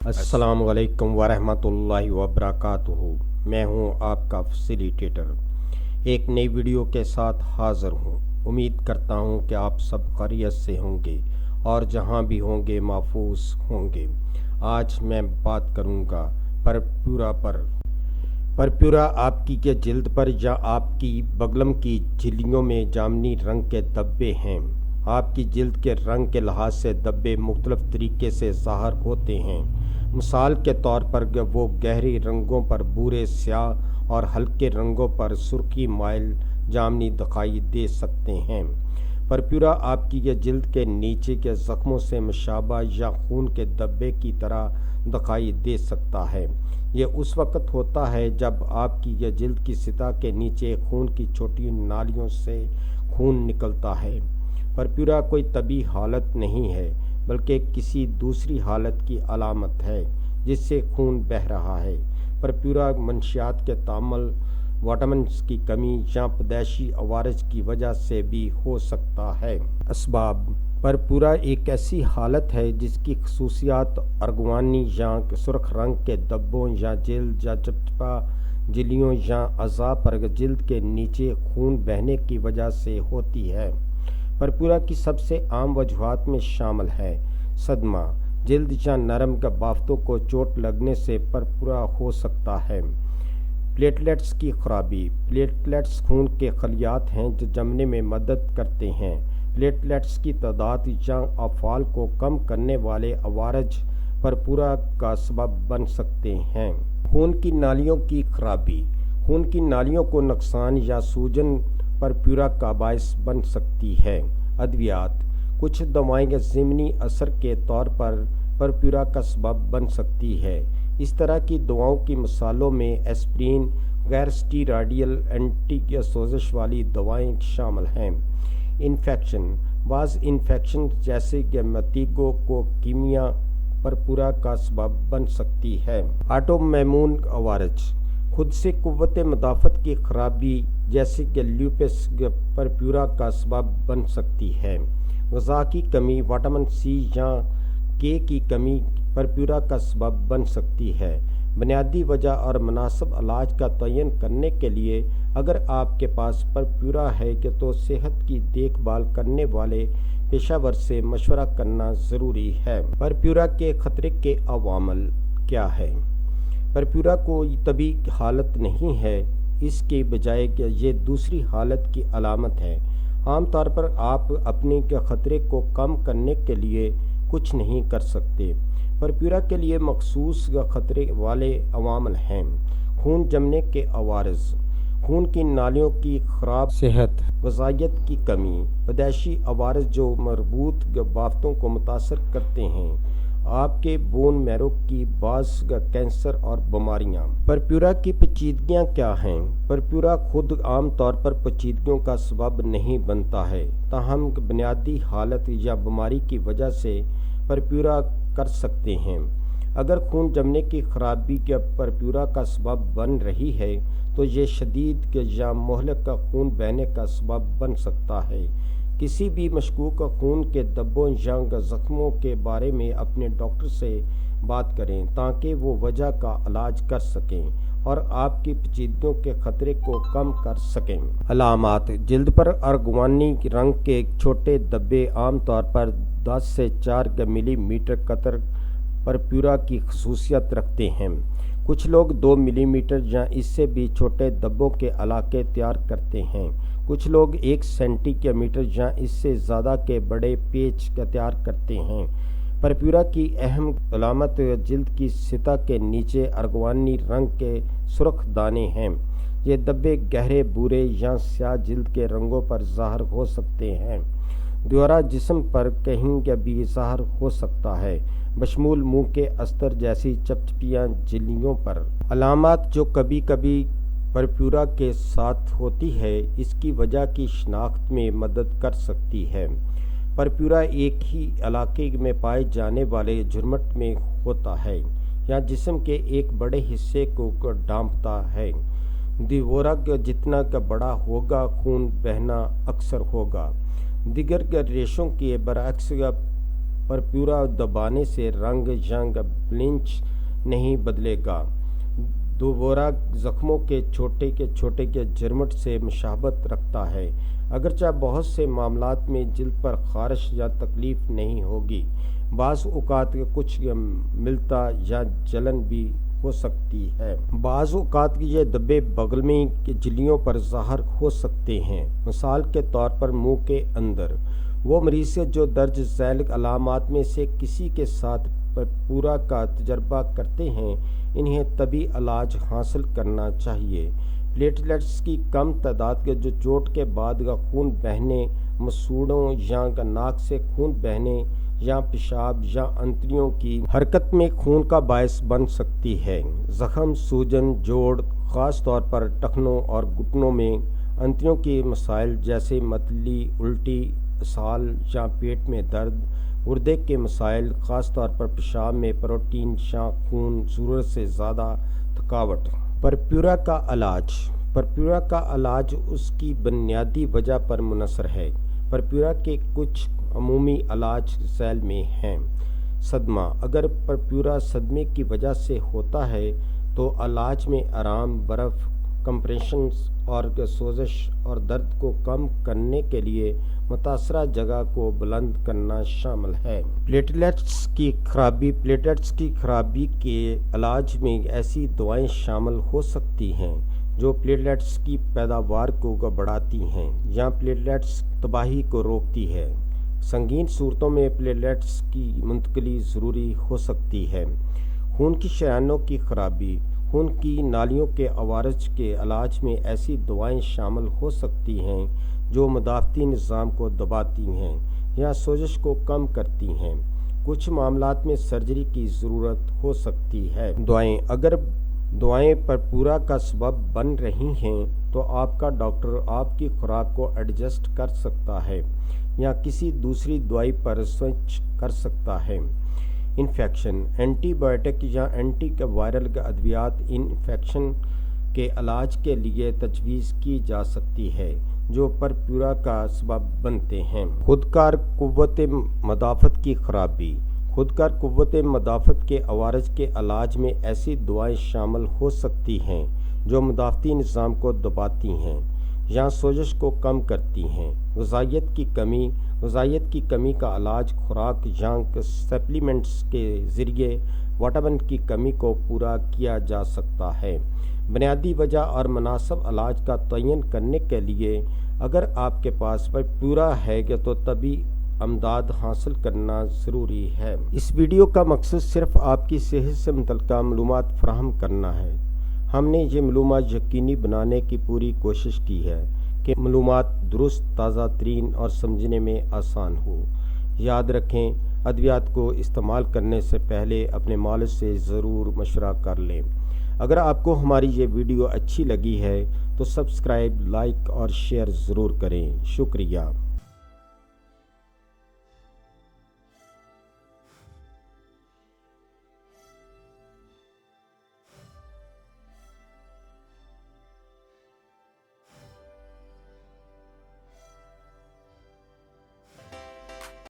अस्सलाम वालेकुम वरहमतुल्लाहि वबरकातुहू। मैं हूं आपका फैसिलिटेटर एक नई वीडियो के साथ हाज़िर हूं। उम्मीद करता हूं कि आप सब खैरियत से होंगे और जहां भी होंगे महफूज होंगे। आज मैं बात करूंगा परप्यूरा पर। परप्यूरा आपकी के जिल्द पर या आपकी बगलम की झिल्लियों में जामनी रंग के धब्बे हैं। आपकी जिल्द के रंग के लिहाज से धब्बे मुख्तलिफ तरीके से ज़ाहिर होते हैं। मिसाल के तौर पर वो गहरे रंगों पर भूरे, स्याह और हल्के रंगों पर सुर्खी माइल जामनी दिखाई दे सकते हैं। परप्यूरा आपकी ये जिल्द के नीचे के ज़ख्मों से मुशाबा या खून के धब्बे की तरह दिखाई दे सकता है। ये उस वक़्त होता है जब आपकी यह जिल्द की सतह के नीचे खून की छोटी नालियों से खून निकलता है। परप्यूरा कोई तबी हालत नहीं है बल्कि किसी दूसरी हालत की अलामत है जिससे खून बह रहा है। परप्यूरा मंशियात के तामुल, विटामिन्स की कमी या पैदाइशी अवारज की वजह से भी हो सकता है। असबाब: परप्यूरा एक ऐसी हालत है जिसकी खसूसियात अर्गवानी या सुर्ख रंग के धब्बों या जिल्द या चिपचिपा झिल्लियों या अज़ा पर जिल्द के नीचे खून बहने की वजह से होती है। परप्यूरा की सबसे आम वजूहात में शामिल है सदमा, जिल्द या नरम बाफ्तों को चोट लगने से परप्यूरा हो सकता है। प्लेटलेट्स की खराबी: प्लेटलेट्स खून के खलियात हैं जो जमने में मदद करते हैं। प्लेटलेट्स की तादाद या अफ़ाल को कम करने वाले अवारज परप्यूरा का सबब बन सकते हैं। खून की नालियों की खराबी: खून की नालियों को नुकसान या सूजन परप्यूरा का बायस बन सकती है। अद्वियात: कुछ दवाएं ज़िमनी असर के तौर पर परप्यूरा का सबब बन सकती है। इस तरह की दवाओं की मिसालों में एस्प्रिन, गैर स्टीरॉयडल एंटी सोजिश वाली दवाएं शामिल हैं। इन्फेक्शन: बाज़ इन्फेक्शन जैसे कि मेनिंगोकोकिमिया परप्यूरा का सबब बन सकती है। ऑटोइम्यून अवारज: खुद से कुव्वत मुदाफ़त की खराबी जैसे कि ल्यूपस परप्यूरा का सबब बन सकती है। ग़िज़ा की कमी, विटामिन सी या के की कमी परप्यूरा का सबब बन सकती है। बुनियादी वजह और मुनासिब इलाज का तयन करने के लिए अगर आपके पास परप्यूरा है कि तो सेहत की देखभाल करने वाले पेशावर से मशवरा करना ज़रूरी है। परप्यूरा के ख़तरे के अवामिल क्या है? परप्यूरा कोई तबी हालत नहीं है, इसके बजाय कि ये दूसरी हालत की अलामत है। आमतौर पर आप अपने के ख़तरे को कम करने के लिए कुछ नहीं कर सकते। परप्यूरा के लिए मखसूस ख़तरे वाले अवामिल हैं: खून जमने के अवारज, खून की नालियों की ख़राब सेहत, ग़िज़ाइयत की कमी, पैदाइशी अवारज जो मरबूत बाफ्तों को मुतासर करते हैं, आपके बोन मैरो की बाज़ कैंसर और बीमारियाँ। परप्यूरा की पेचीदगियाँ क्या हैं? परप्यूरा खुद आम तौर पर पेचीदगियों का सबब नहीं बनता है, ताहम बुनियादी हालत या बीमारी की वजह से परप्यूरा कर सकते हैं। अगर खून जमने की खराबी के परप्यूरा का सबब बन रही है तो ये शदीद या मुहलक का खून बहने का सबब बन सकता है। किसी भी मशकूक खून के धब्बों या ज़ख्मों के बारे में अपने डॉक्टर से बात करें ताकि वो वजह का इलाज कर सकें और आपकी पेचीदगियों के ख़तरे को कम कर सकें। अलामात: जिल्द पर अर्गवानी रंग के छोटे धब्बे आमतौर पर 10 से 4 मिलीमीटर कतर परप्यूरा की खसूसियत रखते हैं। कुछ लोग 2 मिलीमीटर या इससे भी छोटे धब्बों के इलाके तैयार करते हैं। कुछ लोग 1 सेंटीमीटर या इससे ज़्यादा के बड़े पेच का तैयार करते हैं। परप्यूरा की अहम अलामत जिल्द की सतह के नीचे अर्गवानी रंग के सुर्ख दाने हैं। ये धब्बे गहरे भूरे या स्याह जिल्द के रंगों पर ज़ाहिर हो सकते हैं। दौरा जिस्म पर कहीं भी ज़ाहिर हो सकता है, बशमूल मुंह के अस्तर जैसी चपचिपियाँ झिल्लियों पर। अलामत जो कभी कभी परप्यूरा के साथ होती है, इसकी वजह की शनाख्त में मदद कर सकती है। परप्यूरा एक ही इलाके में पाए जाने वाले झुरमुट में होता है या जिस्म के एक बड़े हिस्से को ढांपता है। दौरा जितना बड़ा होगा, खून बहना अक्सर होगा। दिगर रेशों के बरअक्स پرپیورا دبانے سے رنگ جنگ بلنچ نہیں بدلے گا۔ دوبارہ زخموں کے چھوٹے جرمٹ سے مشابہت رکھتا ہے، اگرچہ بہت سے معاملات میں جلد پر خارش یا تکلیف نہیں ہوگی۔ بعض اوقات کچھ ملتا یا جلن بھی ہو سکتی ہے۔ بعض اوقات یہ دبے بغل میں جھلیوں پر ظاہر ہو سکتے ہیں، مثال کے طور پر منہ کے اندر۔ وہ مریض سے جو درج ذیل علامات میں سے کسی کے ساتھ پرپیورا کا تجربہ کرتے ہیں، انہیں طبی علاج حاصل کرنا چاہیے۔ پلیٹلیٹس کی کم تعداد کے جو چوٹ کے بعد کا خون بہنے، مسوڑوں یا ناک سے خون بہنے یا پیشاب یا انتڑیوں کی حرکت میں خون کا باعث بن سکتی ہے۔ زخم، سوجن، جوڑ، خاص طور پر ٹخنوں اور گھٹنوں میں انتڑیوں کے مسائل جیسے متلی، الٹی، اسہال یا پیٹ میں درد، گردے کے مسائل، خاص طور پر پیشاب میں پروٹین یا خون، ضرورت سے زیادہ تھکاوٹ۔ پرپیورا کا علاج۔ پرپیورا کا علاج اس کی بنیادی وجہ پر منحصر ہے۔ پرپیورا کے کچھ عمومی علاج ذیل میں ہیں۔ صدمہ۔ اگر پرپیورا صدمے کی وجہ سے ہوتا ہے تو علاج میں آرام، برف، کمپریشنز اور سوزش اور درد کو کم کرنے کے لیے متاثرہ جگہ کو بلند کرنا شامل ہے۔ پلیٹلیٹس کی خرابی۔ پلیٹلیٹس کی خرابی کے علاج میں ایسی دوائیں شامل ہو سکتی ہیں جو پلیٹلیٹس کی پیداوار کو بڑھاتی ہیں یا پلیٹلیٹس تباہی کو روکتی ہے۔ سنگین صورتوں میں پلیٹلیٹس کی منتقلی ضروری ہو سکتی ہے۔ خون کی شریانوں کی خرابی۔ خون کی نالیوں کے عوارض کے علاج میں ایسی دوائیں شامل ہو سکتی ہیں جو مدافعتی نظام کو دباتی ہیں یا سوزش کو کم کرتی ہیں۔ کچھ معاملات میں سرجری کی ضرورت ہو سکتی ہے۔ دعائیں۔ اگر دعائیں پرپیورا کا سبب بن رہی ہیں تو آپ کا ڈاکٹر آپ کی خوراک کو ایڈجسٹ کر سکتا ہے یا کسی دوسری دوائی پر سوئچ کر سکتا ہے۔ انفیکشن۔ اینٹی بائیوٹک یا اینٹی وائرل ادویات انفیکشن کے علاج کے لیے تجویز کی جا سکتی ہے جو پرپیورا کا سبب بنتے ہیں۔ خودکار قوت مدافعت کی خرابی۔ خودکار قوت مدافعت کے عوارض کے علاج میں ایسی دوائیں شامل ہو سکتی ہیں جو مدافعتی نظام کو دباتی ہیں یا سوزش کو کم کرتی ہیں۔ غذائیت کی کمی۔ غذائیت کی کمی کا علاج خوراک یا سپلیمنٹس کے ذریعے وٹامن کی کمی کو پورا کیا جا سکتا ہے۔ بنیادی وجہ اور مناسب علاج کا تعین کرنے کے لیے اگر آپ کے پاس پرپیورا ہے تو طبی امداد حاصل کرنا ضروری ہے۔ اس ویڈیو کا مقصد صرف آپ کی صحت سے متعلقہ معلومات فراہم کرنا ہے۔ ہم نے یہ معلومات یقینی بنانے کی پوری کوشش کی ہے کہ معلومات درست، تازہ ترین اور سمجھنے میں آسان ہو۔ یاد رکھیں، ادویات کو استعمال کرنے سے پہلے اپنے مالج سے ضرور مشورہ کر لیں۔ اگر آپ کو ہماری یہ ویڈیو اچھی لگی ہے تو سبسکرائب، لائک اور شیئر ضرور کریں۔ شکریہ۔